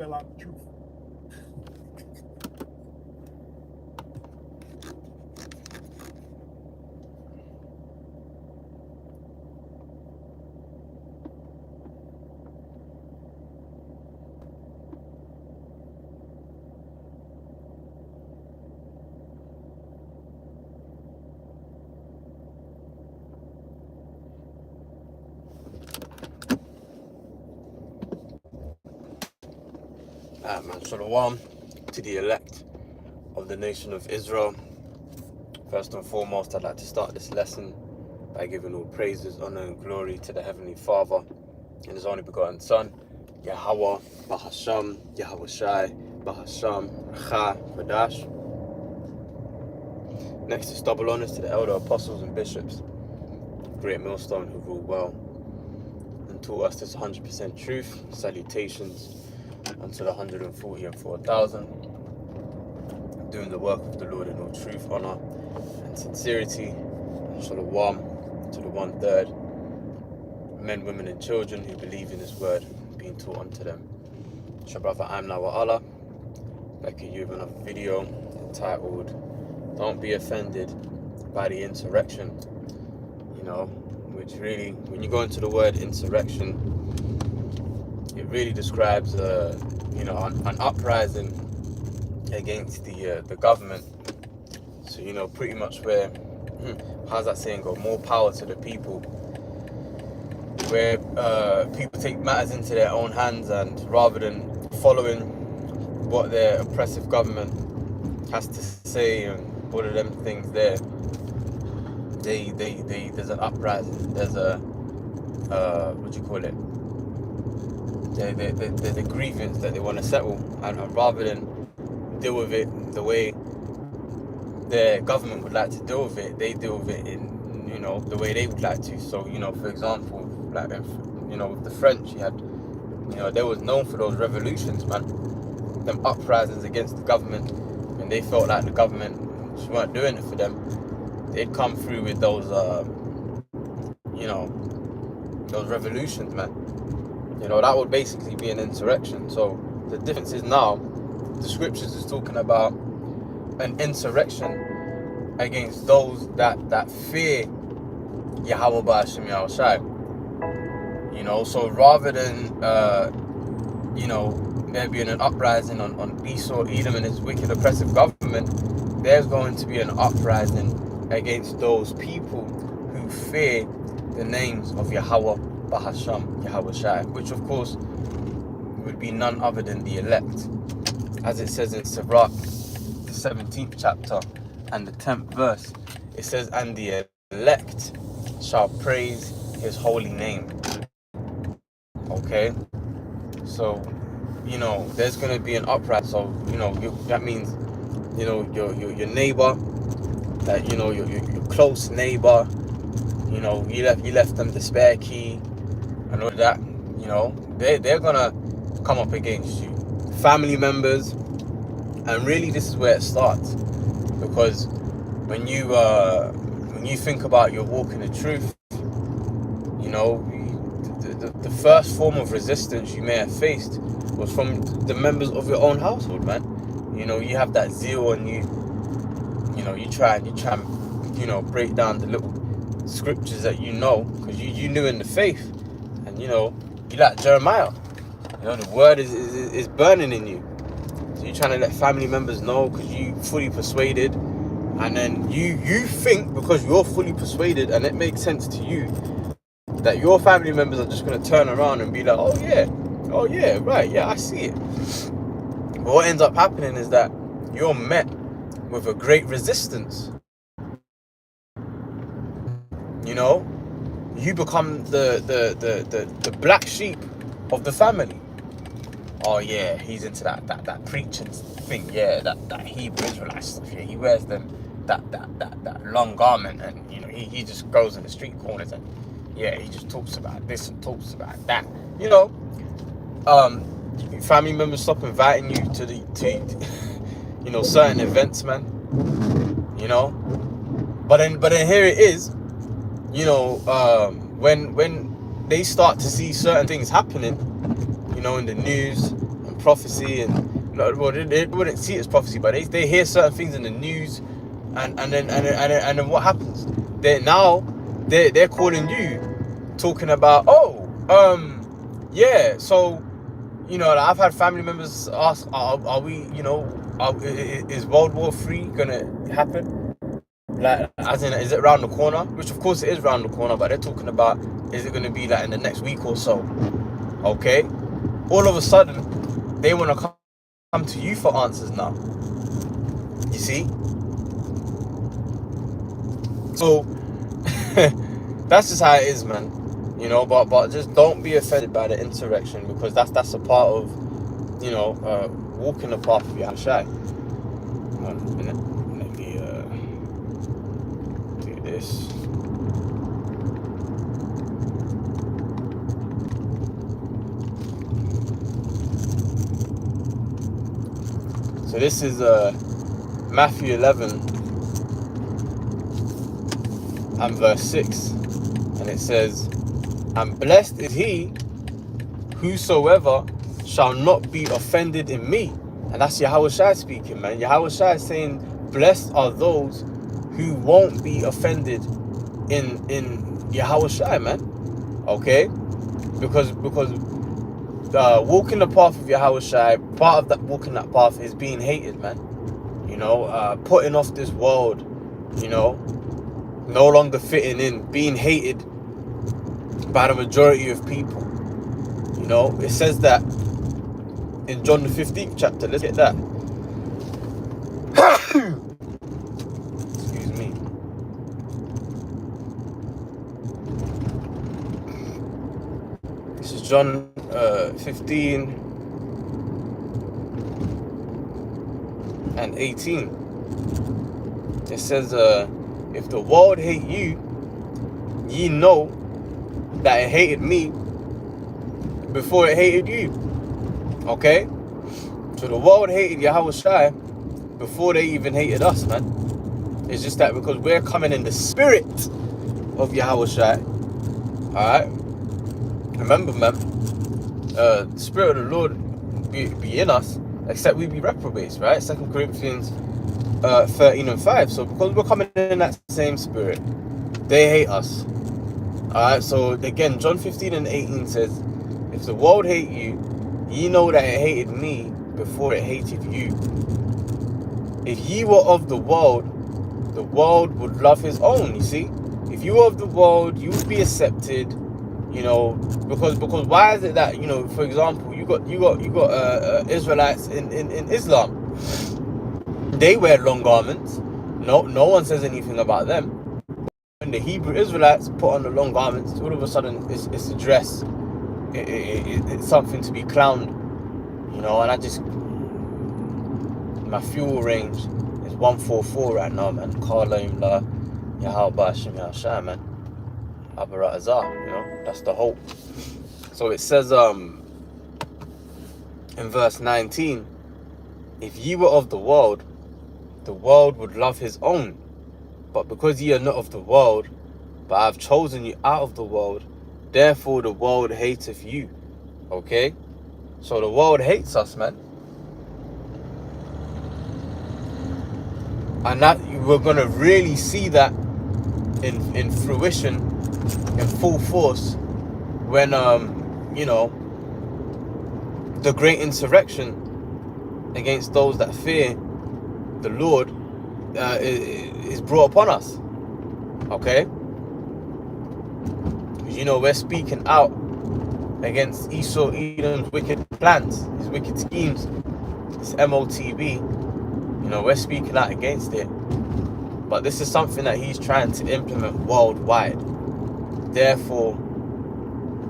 spell out the truth. Man, Shalom to the elect of the nation of Israel. First and foremost, I'd like to start this lesson by giving all praises, honor, and glory to the Heavenly Father and His only begotten Son, Yahweh, Bahasham, Yahweh Shai, Bahasham, Racha, Kodash. Next is double honors to the elder apostles and bishops, great millstone who rule well and taught us this 100% truth. Salutations unto the 144,000, doing the work of the Lord in all truth, honor, and sincerity. And Shalom to the 1/3, men, women, and children who believe in His word, being taught unto them. Shabbat I'm now Allah, back at you with another video entitled "Don't Be Offended by the Insurrection." Which really, when you go into the word insurrection, it really describes an uprising against the government. So pretty much where how's that saying go, more power to the people, where people take matters into their own hands, and rather than following what their oppressive government has to say and all of them things there, there's an uprising, there's a there's a grievance that they want to settle, and rather than deal with it the way their government would like to deal with it, they deal with it in the way they would like to. So for example, like with the French, you had they was known for those revolutions, man, them uprisings against the government, and they felt like the government just weren't doing it for them. They'd come through with those those revolutions, man. That would basically be an insurrection. So the difference is now the scriptures is talking about an insurrection against those that fear Yahweh Ba'ashem Yahushai. So rather than there being an uprising on Esau, Edom, and his wicked oppressive government, there's going to be an uprising against those people who fear the names of Yahweh Bahasham, Yahweh Shai, which of course would be none other than the elect. As it says in Sirach, the 17th chapter and the 10th verse, it says, "And the elect shall praise His holy name." Okay? So, there's going to be an uprising. So, that means, your neighbor, that, your close neighbor, you left them the spare key and all that, they're gonna come up against you. Family members, and really this is where it starts, because when you think about your walk in the truth, the first form of resistance you may have faced was from the members of your own household, man. You have that zeal, and you try and break down the little scriptures that because you knew in the faith, and you like Jeremiah, the word is burning in you. So you're trying to let family members know because you fully persuaded, and then you think because you're fully persuaded and it makes sense to you that your family members are just going to turn around and be like, oh yeah, right, yeah, I see it. But what ends up happening is that you're met with a great resistance. You become the black sheep of the family. Oh yeah, he's into that preaching thing. Yeah, that Hebrew Israelite stuff. Yeah, he wears them that long garment, and he just goes in the street corners, and yeah, he just talks about this and talks about that. Family members stop inviting you to certain events, man. But then here it is. When they start to see certain things happening, in the news, and prophecy, and well, they wouldn't see it as prophecy, but they hear certain things in the news, and then what happens? They're calling you, talking about, yeah. So like, I've had family members ask, are we, is World War III gonna happen? Like, as in, is it around the corner? Which of course it is around the corner, but they're talking about, is it gonna be like in the next week or so? Okay, all of a sudden they want to come to you for answers now. You see? So that's just how it is, man. But just don't be offended by the insurrection, because that's a part of walking the path of Yahushai. 1 minute, let me do this. So this is Matthew 11 and verse 6, and it says, "And blessed is he whosoever shall not be offended in me." And that's Yahushua speaking, man. Yahushua is saying, blessed are those who won't be offended in Yahushua, man. Okay? Because walking the path of Yahushua, part of that walking that path is being hated, man. Putting off this world, no longer fitting in, being hated by the majority of people. It says that in John the 15th chapter. Let's get that. Excuse me. This is John 15 and 18. It says, if the world hate you, ye know that it hated me before it hated you. Okay? So the world hated Yahushua before they even hated us, man. It's just that because we're coming in the spirit of Yahushua. Alright? Remember, man, the spirit of the Lord be in us, except we be reprobates, right? 2 Corinthians 13 and 5. So because we're coming in that same spirit, they hate us. Alright, so again, John 15 and 18 says, if the world hate you, ye know that it hated me before it hated you. If ye were of the world would love his own. You see, if you were of the world, you would be accepted. Because why is it that for example, you got Israelites in Islam? They wear long garments. No one says anything about them. When the Hebrew Israelites put on the long garments, all of a sudden it's a dress. It's something to be clowned, and my fuel range is 144 right now, man. Karlaim la Yahal Bashim Yahshai, man. Abarat Azar, that's the hope. So it says in verse 19, if ye were of the world would love his own. But because ye are not of the world, but I have chosen you out of the world, therefore the world hateth you. Okay? So the world hates us, man. And that we're going to really see that in fruition, in full force, when, the great insurrection against those that fear the Lord is brought upon us. Okay? We're speaking out against Esau Edom's wicked plans, his wicked schemes, his MOTB. We're speaking out against it. But this is something that he's trying to implement worldwide. Therefore,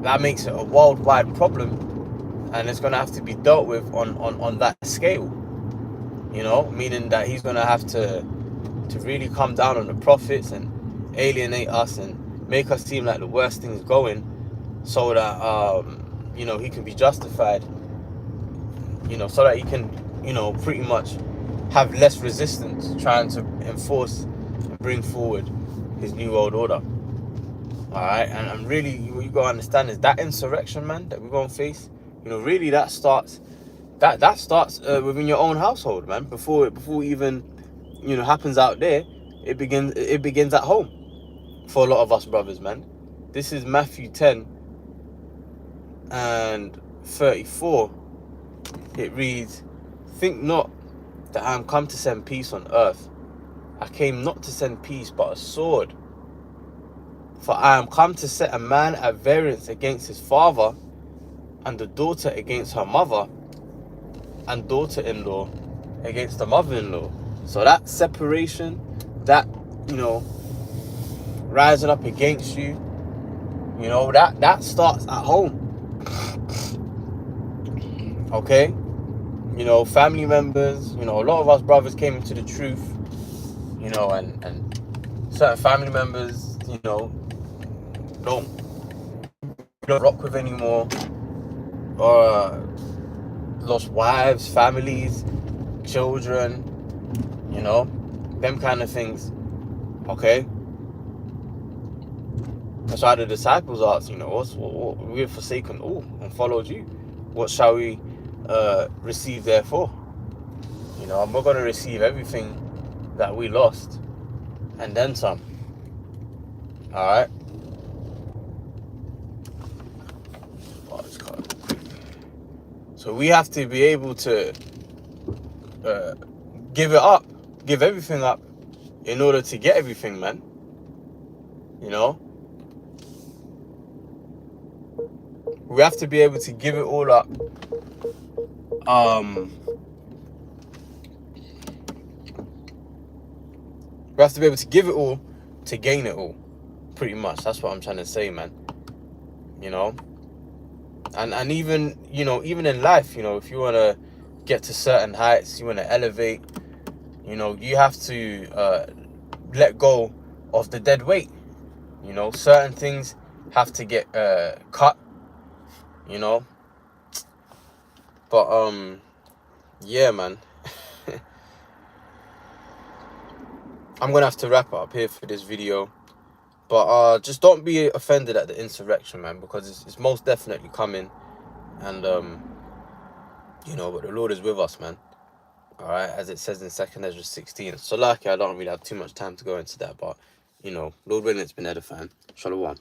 that makes it a worldwide problem, and it's going to have to be dealt with on that scale. Meaning that he's going to have to really come down on the prophets and alienate us and make us seem like the worst thing is going, so that he can be justified, so that he can pretty much have less resistance trying to enforce and bring forward his new world order. Alright, and really what you gotta understand is that insurrection, man, that we're gonna face, really that starts that starts within your own household, man. Before it even, happens out there, it begins at home for a lot of us brothers, man. This is Matthew 10 and 34. It reads, "Think not that I am come to send peace on earth. I came not to send peace, but a sword. For I am come to set a man at variance against his father, and the daughter against her mother, and daughter-in-law against the mother-in-law." So that separation, that, rising up against you, that starts at home. Okay? Family members, a lot of us brothers came into the truth, and certain family members, don't rock with anymore, or lost wives, families, children, them kind of things. Okay? That's why the disciples asked, we have forsaken all and followed you. What shall we receive therefore? And we're going to receive everything that we lost and then some. All right? So we have to be able to give everything up in order to get everything, man. We have to be able to give it all up. We have to be able to give it all to gain it all. Pretty much. That's what I'm trying to say, man. And even, even in life, if you want to get to certain heights, you want to elevate, you have to let go of the dead weight. Certain things have to get cut, But, yeah, man. I'm going to have to wrap up here for this video. But just don't be offended at the insurrection, man, because it's most definitely coming. And, but the Lord is with us, man. All right, as it says in 2 Ezra 16. So, I don't really have too much time to go into that. But, Lord willing, it's been edifying. Shalom.